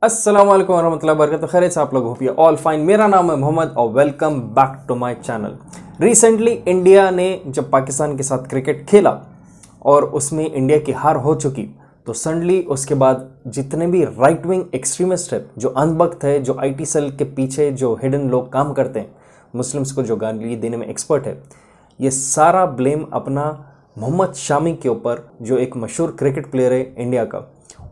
अस्सलाम वालेकुम वरहमतुल्लाहि वबरकातुहू। खैर से आप लोग होपिए ऑल फाइन। मेरा नाम है मोहम्मद और welcome back to my channel. Recently India ने जब पाकिस्तान के साथ क्रिकेट खेला और उसमें इंडिया की हार हो चुकी, तो सडनली उसके बाद जितने भी राइट विंग एक्सट्रीमिस्ट है, जो अंधभक्त है, जो आईटी सेल के पीछे जो हिडन लोग काम करते हैं, मुस्लिम्स को जो गाली देने में एक्सपर्ट है, ये सारा ब्लेम अपना मोहम्मद शामी के ऊपर, जो एक मशहूर क्रिकेट प्लेयर है इंडिया का,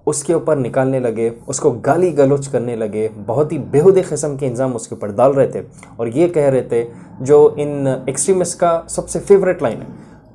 उसके ऊपर निकालने लगे, उसको गाली गलौज करने लगे। बहुत ही बेहुदे किस्म के इल्ज़ाम उसके ऊपर डाल रहे थे और ये कह रहे थे, जो इन एक्सट्रीमिस्ट का सबसे फेवरेट लाइन है,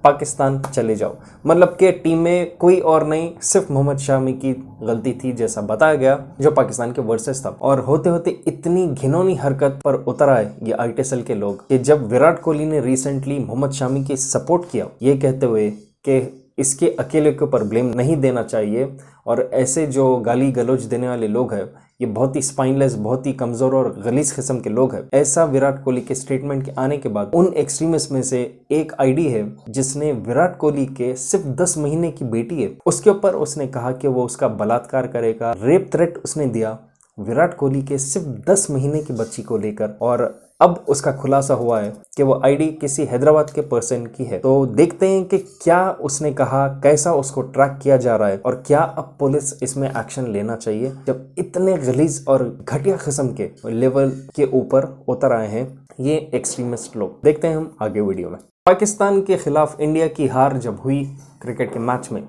पाकिस्तान चले जाओ। मतलब कि टीम में कोई और नहीं, सिर्फ मोहम्मद शामी की गलती थी, जैसा बताया गया, जो पाकिस्तान के वर्सेस था। और होते होते इतनी घिनौनी हरकत पर उतर आए ये आईटीएसएल के लोग कि जब विराट कोहली ने रिसेंटली मोहम्मद शामी की सपोर्ट किया, ये कहते हुए कि इसके अकेले के ऊपर ब्लेम नहीं देना चाहिए और ऐसे जो गाली गलौज देने वाले लोग हैं, ये बहुत ही स्पाइनलेस, बहुत ही कमज़ोर और गलीज किस्म के लोग हैं। ऐसा विराट कोहली के स्टेटमेंट के आने के बाद उन एक्सट्रीमिस्ट में से एक आईडी है जिसने विराट कोहली के सिर्फ 10 महीने की बेटी है, उसके ऊपर उसने कहा कि वो उसका बलात्कार करेगा। रेप थ्रेट उसने दिया विराट कोहली के सिर्फ 10 महीने की बच्ची को लेकर, और अब उसका खुलासा हुआ है कि वो आईडी किसी हैदराबाद के पर्सन की है। तो देखते हैं कि क्या उसने कहा, कैसा उसको ट्रैक किया जा रहा है और क्या अब पुलिस इसमें एक्शन लेना चाहिए, जब इतने गलीज और घटिया किस्म के लेवल के ऊपर उतर आए हैं ये एक्सट्रीमिस्ट लोग। देखते हैं हम आगे वीडियो में। पाकिस्तान के खिलाफ इंडिया की हार जब हुई क्रिकेट के मैच में,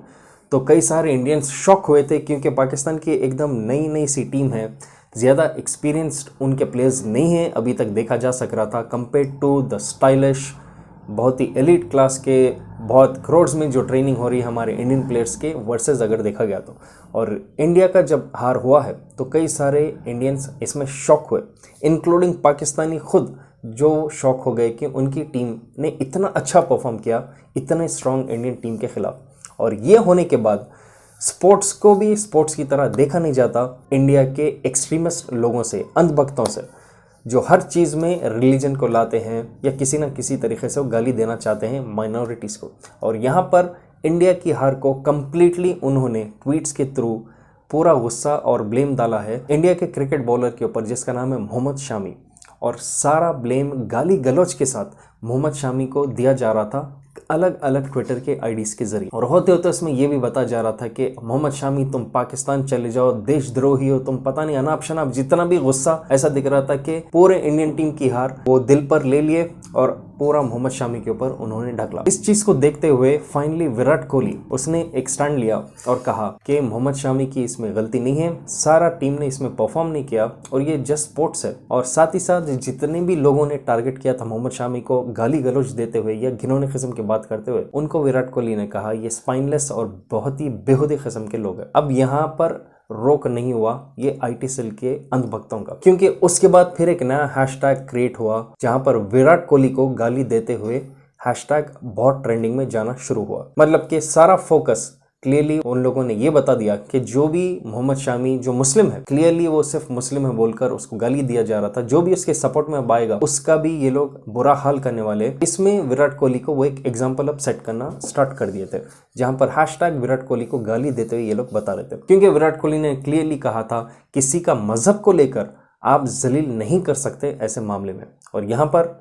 तो कई सारे इंडियंस शॉक हुए थे, क्योंकि पाकिस्तान की एकदम नई नई सी टीम है, ज़्यादा एक्सपीरियंस्ड उनके प्लेयर्स नहीं हैं अभी तक देखा जा सक रहा था, कंपेयर टू द स्टाइलिश, बहुत ही एलिट क्लास के, बहुत करोड़ में जो ट्रेनिंग हो रही है हमारे इंडियन प्लेयर्स के वर्सेस अगर देखा गया तो। और इंडिया का जब हार हुआ है तो कई सारे इंडियंस इसमें शॉक हुए, इंक्लूडिंग पाकिस्तानी खुद, जो शॉक हो गए कि उनकी टीम ने इतना अच्छा परफॉर्म किया इतने स्ट्रॉन्ग इंडियन टीम के खिलाफ। और ये होने के बाद स्पोर्ट्स को भी स्पोर्ट्स की तरह देखा नहीं जाता इंडिया के एक्सट्रीमिस्ट लोगों से, अंधभक्तों से, जो हर चीज़ में रिलीजन को लाते हैं या किसी न किसी तरीके से वो गाली देना चाहते हैं माइनॉरिटीज़ को। और यहाँ पर इंडिया की हार को कम्प्लीटली उन्होंने ट्वीट्स के थ्रू पूरा गुस्सा और ब्लेम डाला है इंडिया के क्रिकेट बॉलर के ऊपर, जिसका नाम है मोहम्मद शामी, और सारा ब्लेम गाली गलौज के साथ मोहम्मद शामी को दिया जा रहा था अलग अलग ट्विटर के आईडीज के जरिए। और होते होते उसमें यह भी बताया जा रहा था कि मोहम्मद शामी तुम पाकिस्तान चले जाओ, देशद्रोही हो तुम, पता नहीं अनाप शनाप, जितना भी गुस्सा, ऐसा दिख रहा था कि पूरे इंडियन टीम की हार वो दिल पर ले लिए और पूरा मोहम्मद शामी के ऊपर उन्होंने ढकला। इस चीज को देखते हुए फाइनली विराट कोहली उसने एक स्टैंड लिया और कहा कि मोहम्मद शामी की इसमें गलती नहीं है, सारा टीम ने इसमें परफॉर्म नहीं किया और ये जस्ट स्पोर्ट्स है। और साथ ही साथ जितने भी लोगों ने टारगेट किया था मोहम्मद शामी को गाली गलौज देते हुए या घिनौने किस्म की बात करते हुए, उनको विराट कोहली ने कहा ये स्पाइनलेस और बहुत ही बेहुदे किस्म के लोग हैं। अब यहाँ पर रोक नहीं हुआ ये आईटी सेल के अंधभक्तों का, क्योंकि उसके बाद फिर एक नया हैशटैग क्रिएट हुआ जहां पर विराट कोहली को गाली देते हुए हैशटैग बहुत ट्रेंडिंग में जाना शुरू हुआ। मतलब कि सारा फोकस क्लियरली उन लोगों ने ये बता दिया कि जो भी मोहम्मद शामी जो मुस्लिम है, क्लियरली वो सिर्फ मुस्लिम है बोलकर उसको गाली दिया जा रहा था, जो भी उसके सपोर्ट में आएगा उसका भी ये लोग बुरा हाल करने वाले। इसमें विराट कोहली को वो एक एग्जांपल अब सेट करना स्टार्ट कर दिए थे, जहां पर हैशटैग विराट कोहली को गाली देते हुए ये लोग बता रहे थे, क्योंकि विराट कोहली ने क्लियरली कहा था किसी का मजहब को लेकर आप जलील नहीं कर सकते ऐसे मामले में। और यहाँ पर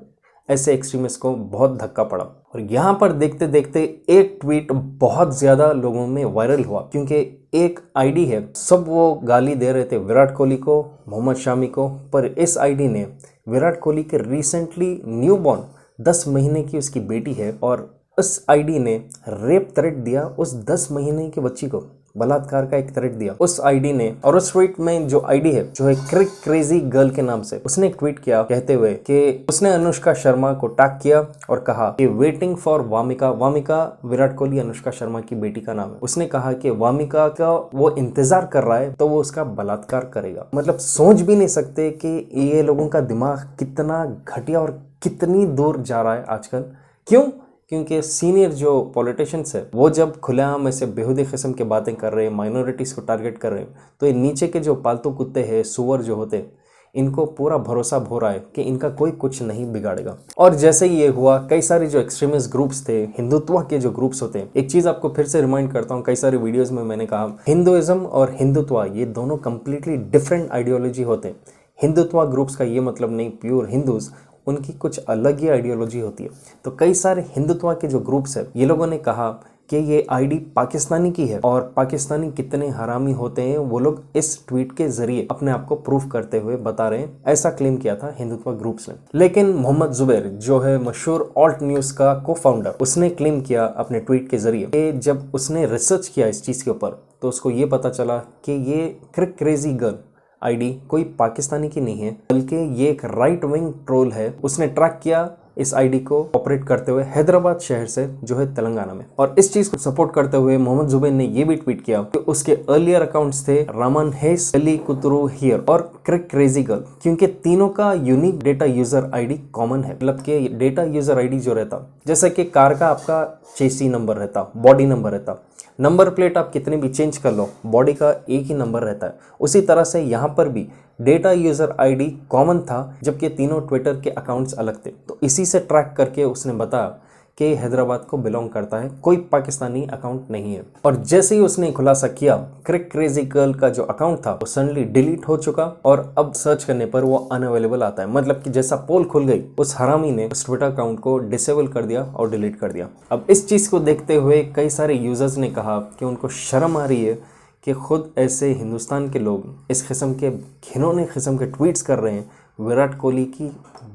ऐसे एक्सट्रीमिस्ट को बहुत धक्का पड़ा। और यहाँ पर देखते देखते एक ट्वीट बहुत ज्यादा लोगों में वायरल हुआ, क्योंकि एक आईडी है, सब वो गाली दे रहे थे विराट कोहली को, मोहम्मद शामी को, पर इस आईडी ने विराट कोहली के रिसेंटली न्यू बॉर्न 10 महीने की उसकी बेटी है, और उस आईडी ने रेप थ्रेट दिया उस 10 महीने की बच्ची को, बलात्कार का एक थ्रेट दिया उस आईडी ने। और उस ट्वीट में जो आईडी है, जो है क्रेजी गर्ल के नाम से, उसने ट्वीट किया कहते हुए कि उसने अनुष्का शर्मा को टैग किया और कहा कि वेटिंग फॉर वामिका। वामिका विराट कोहली अनुष्का शर्मा की बेटी का नाम है। उसने कहा कि वामिका का वो इंतजार कर रहा है तो वो उसका बलात्कार करेगा। मतलब सोच भी नहीं सकते कि ये लोगों का दिमाग कितना घटिया और कितनी दूर जा रहा है आजकल। क्यों? क्योंकि सीनियर जो पॉलिटिशियंस है वो जब खुलेआम ऐसे बेहुदे किस्म की बातें कर रहे हैं, माइनॉरिटीज़ को टारगेट कर रहे हैं, तो ये नीचे के जो पालतू कुत्ते हैं, सुअर जो होते हैं, इनको पूरा भरोसा हो रहा है कि इनका कोई कुछ नहीं बिगाड़ेगा। और जैसे ही ये हुआ, कई सारे जो एक्सट्रीमिस्ट ग्रुप्स थे, हिंदुत्व के जो ग्रुप्स होते हैं, एक चीज आपको फिर से रिमाइंड करता हूँ, कई सारे वीडियोस में मैंने कहा हिंदुइज्म और हिंदुत्व ये दोनों कंप्लीटली डिफरेंट आइडियोलॉजी होते हैं। हिंदुत्व ग्रुप्स का ये मतलब नहीं प्योर हिंदूज, उनकी कुछ अलग ही आइडियोलॉजी होती है। तो कई सारे हिंदुत्व के जो ग्रुप्स है, ये लोगों ने कहा कि ये आईडी पाकिस्तानी की है और पाकिस्तानी कितने हरामी होते हैं वो लोग इस ट्वीट के जरिए अपने आप को प्रूफ करते हुए बता रहे हैं। ऐसा क्लेम किया था हिंदुत्व ग्रुप्स ने। लेकिन मोहम्मद जुबैर जो है मशहूर ऑल्ट न्यूज का को फाउंडर, उसने क्लेम किया अपने ट्वीट के जरिए कि जब उसने रिसर्च किया इस चीज के ऊपर तो उसको ये पता चला कि ये क्रेजी गर्ल आईडी कोई पाकिस्तानी की नहीं है, बल्कि ये एक राइट विंग ट्रोल है। उसने ट्रैक किया इस आईडी को ऑपरेट करते हुए हैदराबाद शहर से जो है तेलंगाना में। और इस चीज को सपोर्ट करते हुए मोहम्मद जुबैर ने ये भी ट्वीट किया कि उसके अर्लियर अकाउंट्स थे रामन हेस, अली कुतरू हियर और क्रेजी गर्ल, क्योंकि तीनों का unique data user ID common है। मतलब कि डेटा यूजर आईडी जो रहता, जैसे कि कार का आपका चेसी नंबर रहता, बॉडी नंबर रहता, नंबर प्लेट आप कितने भी चेंज कर लो, बॉडी का एक ही नंबर रहता है। उसी तरह से यहाँ पर भी डेटा यूजर आईडी कॉमन था, जबकि तीनों ट्विटर के अकाउंट्स अलग थे। तो इसी से ट्रैक करके उसने बताया कि हैदराबाद को बिलोंग करता है, कोई पाकिस्तानी अकाउंट नहीं है। और जैसे ही उसने खुलासा किया, क्रेजी गर्ल का जो अकाउंट था वो सडनली डिलीट हो चुका और अब सर्च करने पर वो अनअवेलेबल आता है। मतलब कि जैसा पोल खुल गई, उस हरामी ने उस ट्विटर अकाउंट को डिसेबल कर दिया और डिलीट कर दिया। अब इस चीज को देखते हुए कई सारे यूजर्स ने कहा कि उनको शर्म आ रही है कि खुद ऐसे हिंदुस्तान के लोग इस किस्म के घिनौने किस्म के ट्वीट्स कर रहे हैं। विराट कोहली की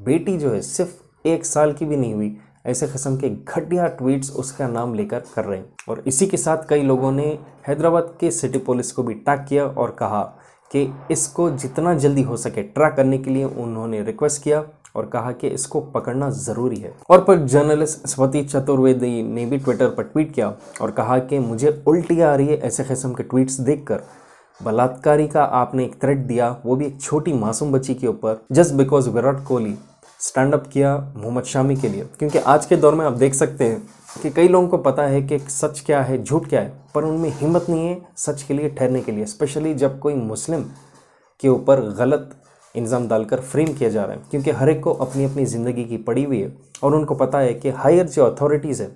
बेटी जो है सिर्फ 1 साल की भी नहीं हुई, ऐसे किस्म के घटिया ट्वीट्स उसका नाम लेकर कर रहे हैं। और इसी के साथ कई लोगों ने हैदराबाद के सिटी पुलिस को भी टैग किया और कहा कि इसको जितना जल्दी हो सके ट्रैक करने के लिए उन्होंने रिक्वेस्ट किया और कहा कि इसको पकड़ना ज़रूरी है। और पर जर्नलिस्ट स्वती चतुर्वेदी ने भी ट्विटर पर ट्वीट किया और कहा कि मुझे उल्टी आ रही है ऐसे किस्म के ट्वीट्स देखकर। बलात्कारी का आपने एक थ्रेट दिया, वो भी एक छोटी मासूम बच्ची के ऊपर, just because Virat Kohli stand up किया मोहम्मद शामी के लिए। क्योंकि आज के दौर में आप देख सकते हैं कि कई लोगों को पता है कि सच क्या है, झूठ क्या है, पर उनमें हिम्मत नहीं है सच के लिए ठहरने के लिए, स्पेशली जब कोई मुस्लिम के ऊपर गलत इल्ज़ाम डालकर फ्रेम किया जा रहा है। क्योंकि हर एक को अपनी अपनी ज़िंदगी की पड़ी हुई है और उनको पता है कि हायर जो अथॉरिटीज़ है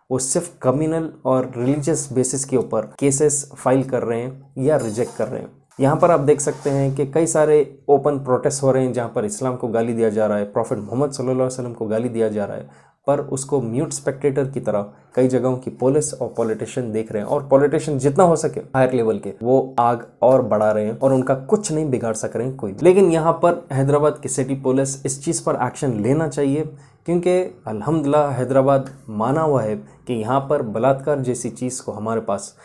वो सिर्फ कम्युनल और रिलीजियस बेसिस के ऊपर केसेस फाइल कर रहे हैं या रिजेक्ट कर रहे हैं। यहाँ पर आप देख सकते हैं कि कई सारे ओपन प्रोटेस्ट हो रहे हैं जहाँ पर इस्लाम को गाली दिया जा रहा है, प्रॉफिट मोहम्मद सल्लल्लाहु अलैहि वसल्लम को गाली दिया जा रहा है, पर उसको म्यूट स्पेक्टेटर की तरह कई जगहों की पुलिस और पॉलिटिशियन देख रहे हैं। और पॉलिटिशियन जितना हो सके हायर लेवल के वो आग और बढ़ा रहे हैं और उनका कुछ नहीं बिगाड़ सक रहे हैं कोई। लेकिन यहाँ पर हैदराबाद की सिटी पुलिस इस चीज़ पर एक्शन लेना चाहिए, क्योंकि अल्हम्दुलिल्लाह हैदराबाद माना हुआ है कि यहाँ पर बलात्कार जैसी चीज़ को हमारे पास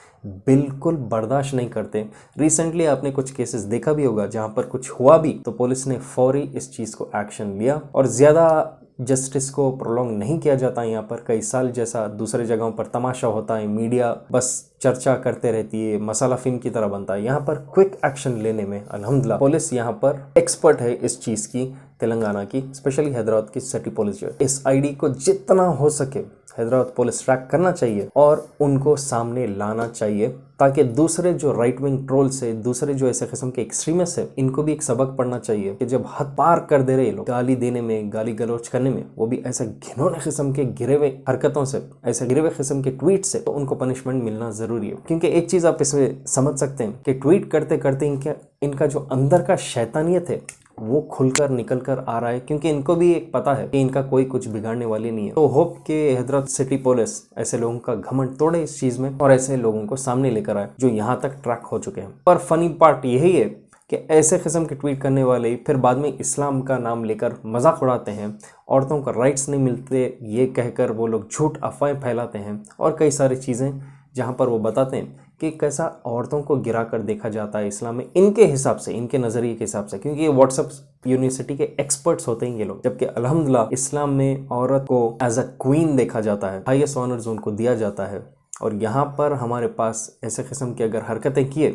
बिल्कुल बर्दाश्त नहीं करते। रिसेंटली आपने कुछ केसेस देखा भी होगा जहाँ पर कुछ हुआ भी तो पुलिस ने फौरी इस चीज़ को एक्शन लिया और ज़्यादा जस्टिस को प्रोलॉन्ग नहीं किया जाता। यहाँ पर कई साल जैसा दूसरे जगहों पर तमाशा होता है, मीडिया बस चर्चा करते रहती है, मसाला फिल्म की तरह बनता है। यहाँ पर क्विक एक्शन लेने में अल्हम्दुलिल्लाह पुलिस यहाँ पर एक्सपर्ट है इस चीज़ की, तेलंगाना की, स्पेशली हैदराबाद की सिटी पुलिस जो है। इस आईडी को जितना हो सके हैदराबाद पुलिस ट्रैक करना चाहिए और उनको सामने लाना चाहिए, ताकि दूसरे जो राइट विंग ट्रोल्स है, दूसरे जो ऐसे किस्म के एक्सट्रीमिस्ट है, इनको भी एक सबक पढ़ना चाहिए कि जब हद पार कर दे रहे लोग गाली देने में, गाली गलौज करने में, वो भी ऐसे घिनौने किस्म के गिरे हुए हरकतों से, ऐसे गिरे हुए किस्म के ट्वीट से, तो उनको पनिशमेंट मिलना जरूरी है। क्योंकि एक चीज आप इसमें समझ सकते हैं कि ट्वीट करते करते इनका जो अंदर का शैतानियत है वो खुलकर निकल कर आ रहा है, क्योंकि इनको भी एक पता है कि इनका कोई कुछ बिगाड़ने वाली नहीं है। तो होप कि हैदराबाद सिटी पुलिस ऐसे लोगों का घमंड तोड़े इस चीज में और ऐसे लोगों को सामने लेकर आए जो यहाँ तक ट्रैक हो चुके हैं। पर फनी पार्ट यही है कि ऐसे किस्म के ट्वीट करने वाले फिर बाद में इस्लाम का नाम लेकर मजाक उड़ाते हैं, औरतों को राइट्स नहीं मिलते ये कहकर वो लोग झूठ अफवाहें फैलाते हैं और कई सारी चीज़ें जहाँ पर वो बताते हैं कि कैसा औरतों को गिरा कर देखा जाता है इस्लाम में, इनके हिसाब से, इनके नज़रिए के हिसाब से, क्योंकि ये व्हाट्सएप यूनिवर्सिटी के एक्सपर्ट्स होते हैं ये लोग। जबकि अल्हम्दुलिल्लाह इस्लाम में औरत को एज अ क्वीन देखा जाता है, हाईएस्ट ऑनर्स उनको दिया जाता है। और यहाँ पर हमारे पास ऐसे किस्म की अगर हरकतें किए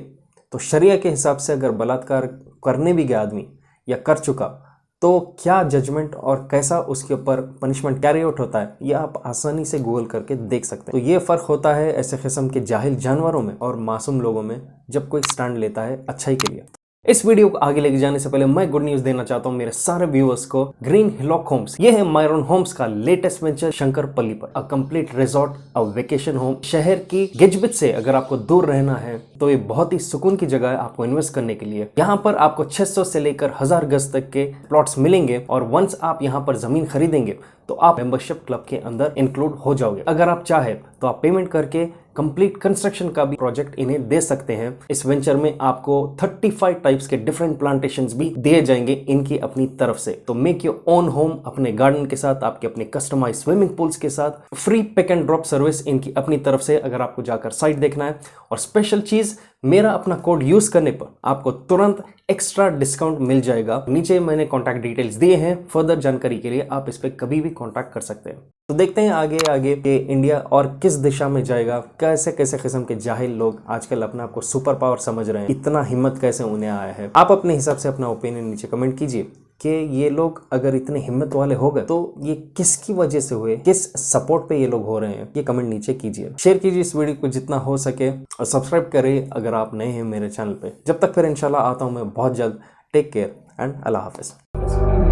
तो शरिया के हिसाब से अगर बलात्कार करने भी गया आदमी या कर चुका तो क्या जजमेंट और कैसा उसके ऊपर पनिशमेंट कैरी आउट होता है, ये आप आसानी से गूगल करके देख सकते हैं। तो ये फ़र्क होता है ऐसे किस्म के जाहिल जानवरों में और मासूम लोगों में जब कोई स्टैंड लेता है अच्छाई के लिए। इस वीडियो को आगे लेके जाने से पहले मैं गुड न्यूज देना चाहता हूं मेरे सारे व्यूअर्स को। ग्रीन हिलॉक होम्स, ये है मायरन होम्स का लेटेस्ट वेंचर शंकरपल्ली पर। A complete resort, a vacation home. शहर की गिजबिज से अगर आपको दूर रहना है तो ये बहुत ही सुकून की जगह है आपको इन्वेस्ट करने के लिए। यहाँ पर आपको 600 से लेकर 1000 गज तक के प्लॉट्स मिलेंगे और वंस आप यहाँ पर जमीन खरीदेंगे तो आप मेंबरशिप क्लब के अंदर इंक्लूड हो जाओगे। अगर आप चाहे तो आप पेमेंट करके कंप्लीट कंस्ट्रक्शन का भी प्रोजेक्ट इन्हें दे सकते हैं। इस वेंचर में आपको 35 टाइप्स के डिफरेंट प्लांटेशंस भी दिए जाएंगे इनकी अपनी तरफ से। तो मेक योर ओन होम अपने गार्डन के साथ, आपके अपने कस्टमाइज स्विमिंग पूल्स के साथ। Free pick and drop service इनकी अपनी तरफ से अगर आपको जाकर साइट देखना है। और स्पेशल चीज, मेरा अपना कोड यूज करने पर आपको तुरंत एक्स्ट्रा डिस्काउंट मिल जाएगा। नीचे मैंने कॉन्टैक्ट डिटेल्स दिए हैं, फर्दर जानकारी के लिए आप इस पे कभी भी कॉन्टैक्ट कर सकते हैं। तो देखते हैं आगे आगे कि इंडिया और किस दिशा में जाएगा। कैसे कैसे किस्म के जाहिल लोग आजकल अपने आप को सुपर पावर समझ रहे हैं, इतना हिम्मत कैसे उन्हें आया है। आप अपने हिसाब से अपना ओपिनियन नीचे कमेंट कीजिए कि ये लोग अगर इतने हिम्मत वाले हो गए तो ये किसकी वजह से हुए, किस सपोर्ट पे ये लोग हो रहे हैं, ये कमेंट नीचे कीजिए। शेयर कीजिए इस वीडियो को जितना हो सके और सब्सक्राइब करें अगर आप नए हैं मेरे चैनल पे। जब तक फिर इंशाल्लाह आता हूँ मैं बहुत जल्द। टेक केयर एंड अल्लाह हाफिज।